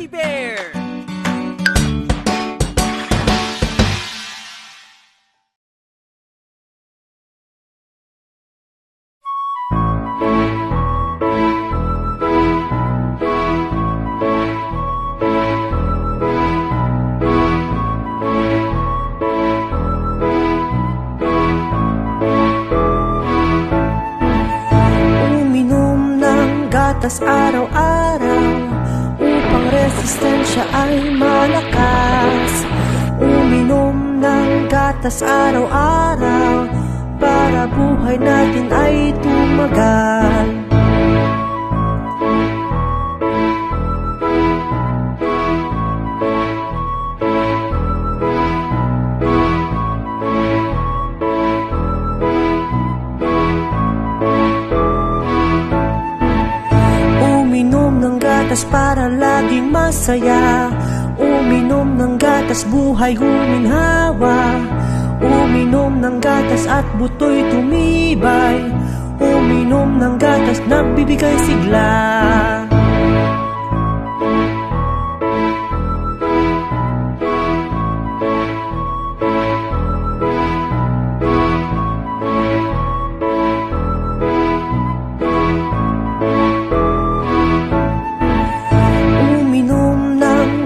Fuzzy Bear! Gatas araw-araw upang resistensya ay malakas. Uminom ng gatas araw-araw para buhay natin ay tumagal. Para laging masaya, uminom ng gatas buhay huminhawa. Uminom ng gatas at buto'y tumibay. Uminom ng gatas nagbibigay sigla.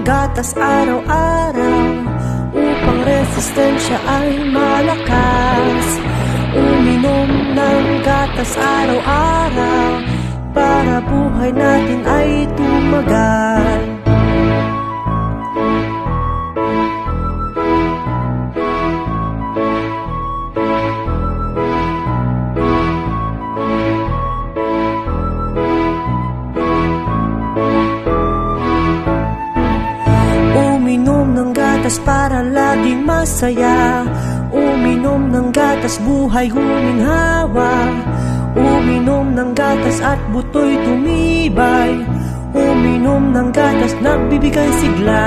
Gatas araw-araw upang resistensya ay malakas. Uminom ng gatas araw-araw para buhay natin ay tumagal. Para laging masaya, uminom ng gatas buhay huminhawa. Uminom ng gatas at buto'y tumibay. Uminom ng gatas nagbibigay sigla.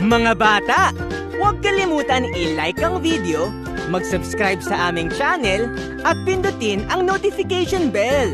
Mga bata, huwag kalimutan i-like ang video, mag-subscribe sa aming channel at pindutin ang notification bell.